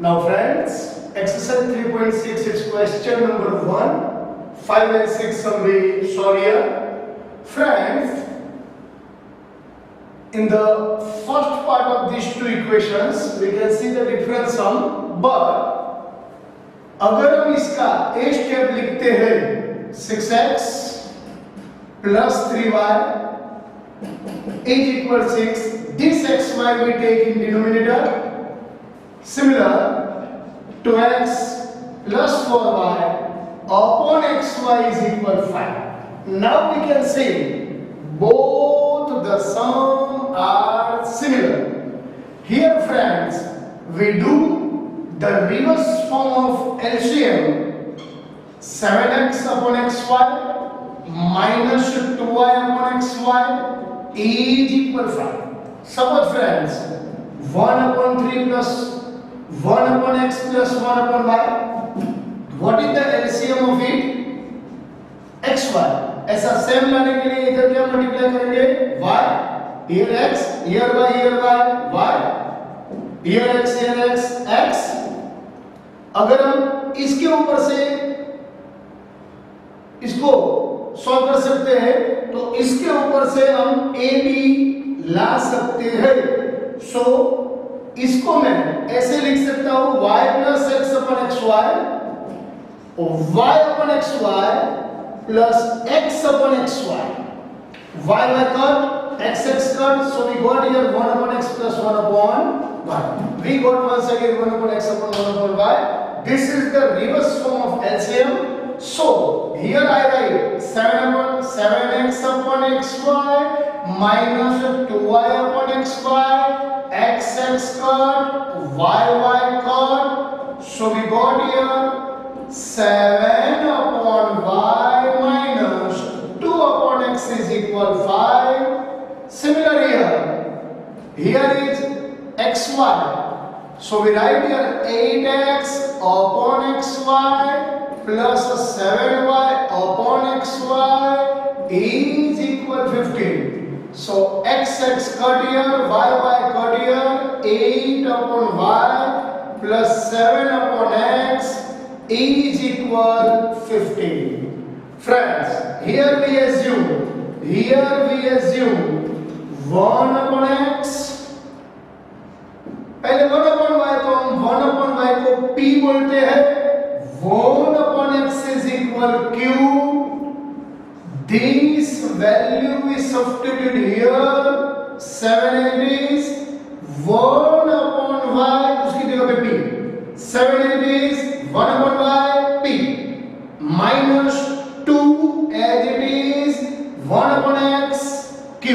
Now friends, exercise 3.6 is question number 1. 5 and 6 sum we solve here. Friends, in the first part of these two equations, we can see the different sum, but अगर हम इसका a step लिखते हैं 6x plus 3y is equal 6, this xy we take in denominator. Similar, 2x plus 4y upon xy is equal 5. Now we can say both the sum are similar. Here friends, we do the reverse form of LCM. 7x upon xy minus 2y upon xy is equal 5. Suppose friends, 1 upon 3 plus 1 upon x plus 1 upon y. What is the LCM of it? xy. ऐसा same लाने के लिए इधर क्या multiply करेंगे? y. Here x, here y, here y, here x, here x. अगर हम इसके ऊपर से इसको सॉल्व कर सकते हैं तो इसके ऊपर से हम a b ला सकते हैं. सो इसको मैं ऐसे लिख सकता हूं y plus x upon xy और y upon xy plus x upon xy. y cut, x cut, so we got here 1 upon x plus 1 upon y. We got once again 1 upon x upon 1 upon y. This is the reverse form of LCM. So here I write 7x upon xy minus 2y upon xy, x cut, y cut. So we got here 7 upon y minus 2 upon x is equal 5. Similar here is xy. So we write here 8x upon xy plus 7y upon xy is equal 15. So x cut here, y cut here, 8 upon y plus 7 upon x is equal 15. Friends, here we assume 1 upon x. पहले 1 upon y तो हम 1 upon y को p बोलते हैं. 1 upon x is equal q. This value is substituted here. 7 is 1 upon y उसकी जगह पे p. 7 is 1 upon y p minus 2 as it is 1 upon x q.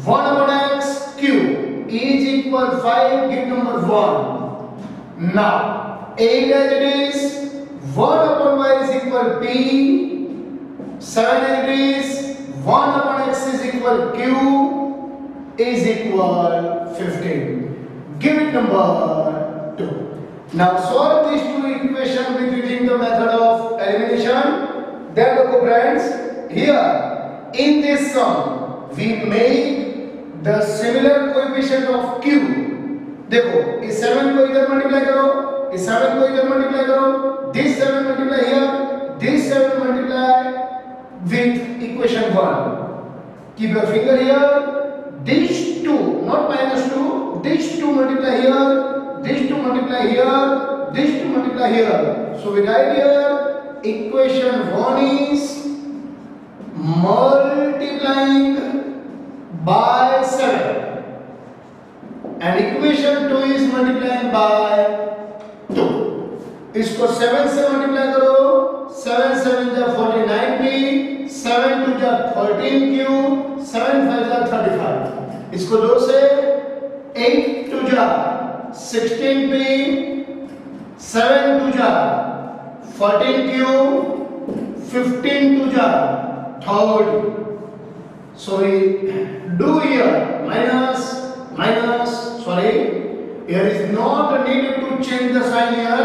1 upon x q is equal 5. Give number 1. Now 8 as it is 1 upon y is equal p. 7 as it is 1 upon x is equal q is equal 15. Give it number 2. Now solve these two equations with using the method of elimination. Then look friends, here in this sum we make the similar coefficient of q. देखो इस 7 को इधर multiply करो, इस 7 को इधर multiply करो, this 7 multiply here, this 7 multiply with equation 1. Keep your finger here. These two, not minus 2, these two multiply here, these two multiply here, these two multiply here. So we write here equation 1 is multiplying by 7 and equation 2 is multiplying by 2. इसको 7 से multiply करो, 7 7 जा 49p, 7 2 जा 13q, 7 5 जा 35. इसको 2 से 8 2 जा 16p, 7 2 जा 14q, 15 2 जा 30. So we do here here is not needed to change the sign here.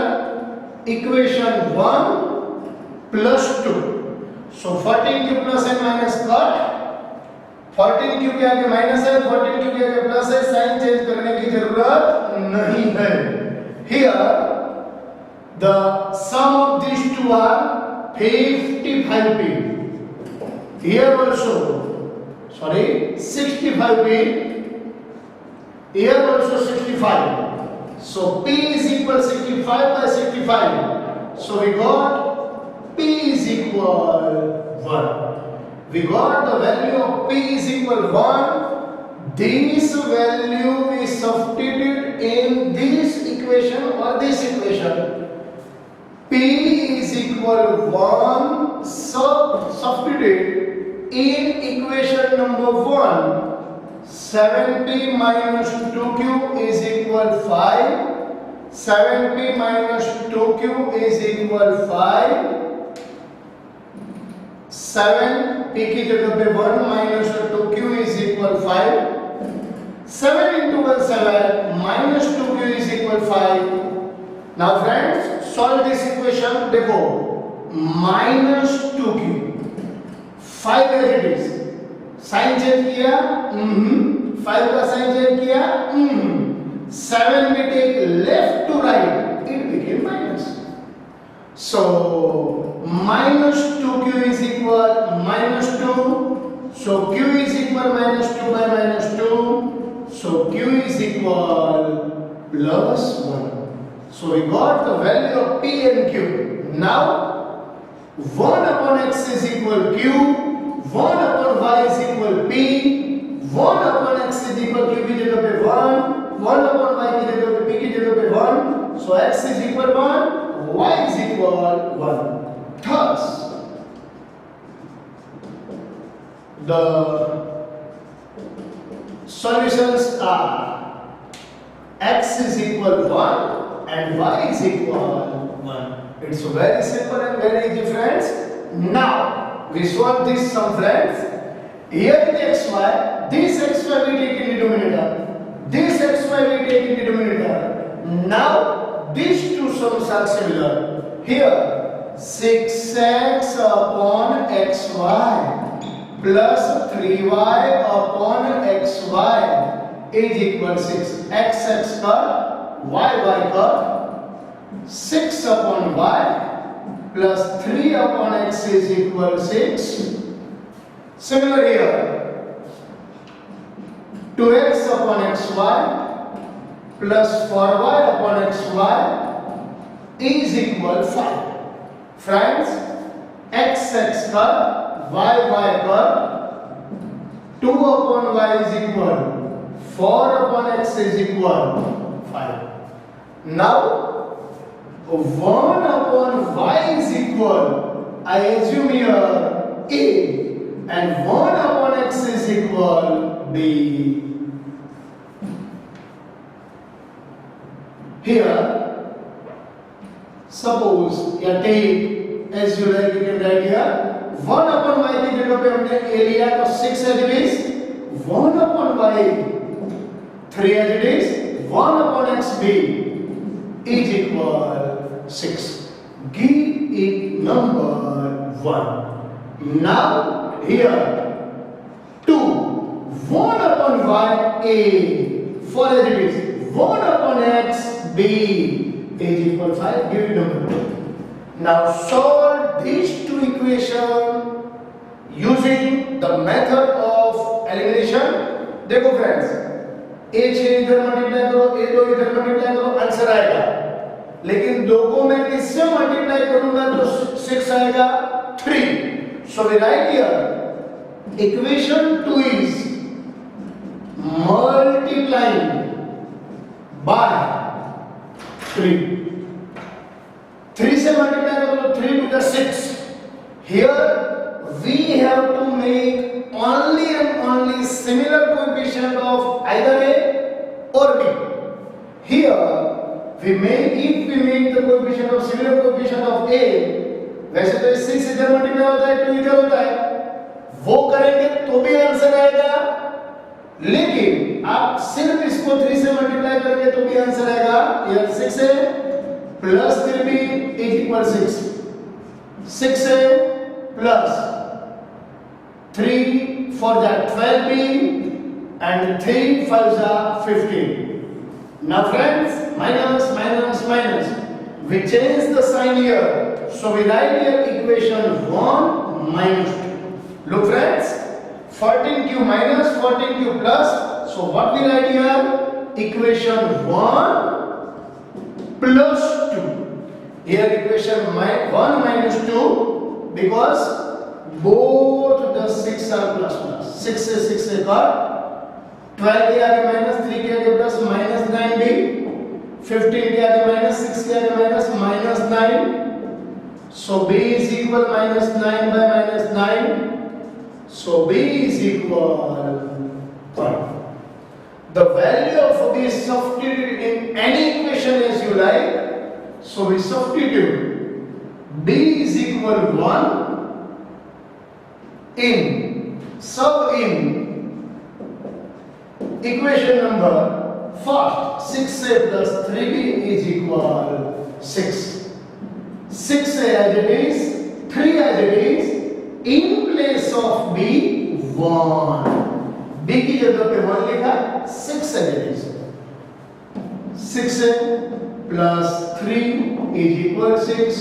Equation 1 plus 2. So 14q plus and minus cut. 14q के आगे माइनस है, 14q के आगे प्लस है. साइन चेंज करने की जरूरत नहीं है. Here the sum of these two are 55p. Here also, sorry, 65p. Here also 65. So p is equal 65 by 65. So we got p is equal 1. We got the value of p is equal 1. This value we substituted in this equation or this equation. P is equal 1. Substitute in equation number 1. 7p minus 2q is equal 5. 7p minus 2q is equal 5. 7 p की जगह पे 1 minus 2q is equal 5. 7 into 1 7 minus 2q is equal 5. Now friends, solve this equation. देखो minus 2q 5 as it is. Sign change किया 5 का sign change किया 7 we take left to right, it became minus. So minus 2q is equal minus 2. So q is equal minus 2 by minus 2. So q is equal plus 1. So we got the value of p and q. Now 1 upon x is equal q. 1 upon y is equal p. 1 upon x is equal q की जगह पे 1. 1 upon y की जगह पे p की जगह पे 1. So x is equal 1. Y is equal 1. Thus, the solutions are x is equal 1 and y is equal 1. It's very simple and very easy, friends. Now we solve this sum, friends. Here is xy. This xy we take in denominator. This xy we take in denominator. Now these two sums are similar. Here 6x upon xy plus 3y upon xy is equal 6. X cut, y cut. 6 upon y plus 3 upon x is equal 6. Similar here, 2x upon xy plus 4y upon xy is equal 5. Friends, x cut, y cut, 2 upon y is equal 4 upon x is equal 5. Now 1 upon y is equal, I assume here a, and 1 upon x is equal b. Here, suppose या take as you like, you can write here 1 upon y की जगह पे हमने a लिया तो 6 as it is, 1 upon y 3 as it is, 1 upon x b is equal 6. Give it number 1. Now here 2 1 upon y a 4 as it is, 1 upon x b is equal 5. Give it number 2. Now solve these two equations using the method of elimination. देखो friends, a 6 इधर multiply करो, a 2 इधर multiply करो, answer आएगा. लेकिन दो को मैं किससे मल्टीप्लाई करूंगा तो 6 आएगा 3. So we write here equation 2 is multiplying by 3. 3 से मल्टीप्लाई करो तो 3 to the 6. Here we have to make only and only similar coefficient of either a or b. Here we make, if we make the coefficient of similar coefficient of a, वैसे तो 6 इधर multiply होता है 2 इधर होता है, वो करेंगे तो भी आंसर आएगा. लेकिन आप सिर्फ इसको 3 से मल्टीप्लाई करेंगे तो भी आंसर आएगा. ये 6 है प्लस 3b इज इक्वल 6. 6 है plus 3 for that 12b and 3 5 are 15. Now friends, minus, minus, minus. We change the sign here. So we write here equation 1 minus 2. Look friends, 14q minus 14q plus. So what we write here? Equation 1 plus 2. Here equation 1 minus 2 because both the 6 are plus plus. 6 से 6 से cut 12 के आगे minus 3 के आगे plus minus 9 भी 15 के आगे minus 6 के आगे minus minus 9 so b is equal minus 9 by minus 9 so b is equal 1. The value of b is substituted in any equation as you like, so we substitute b is equal 1 in equation number first 6a plus 3b is equal 6. 6a as it is, 3 as it is, in place of b 1. b की जगह पे 1 लिखा, 6 as it is. 6a plus 3 is equal 6.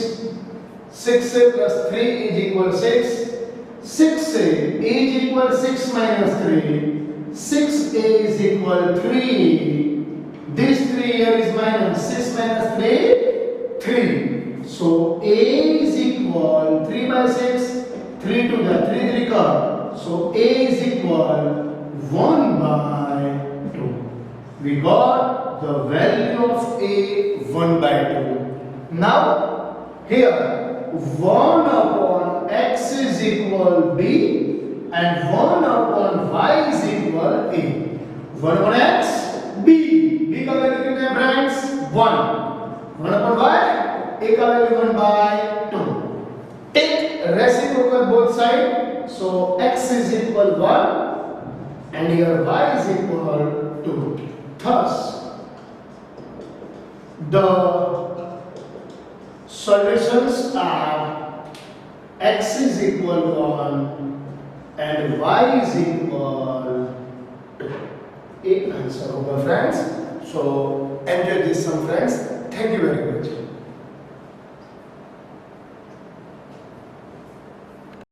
6a plus 3 is equal 6. 6a is equal 6 minus 3. 6a is equal 3. This 3 here is minus 6 minus 3, 3. So a is equal 3 by 6, 3 to the 3 3 cut. So a is equal 1 by 2. We got the value of a 1 by 2. Now here 1 upon x is equal b and 1 upon y is equal a. 1 upon x, b. b का value कितना है friends? 1. 1 upon y, a का value 1 by 2. Take reciprocal both sides. So x is equal 1 and here y is equal 2. Thus, the solutions are x is equal 1 and y is equal to a answer over friends. So enjoy this some friends. Thank you very much.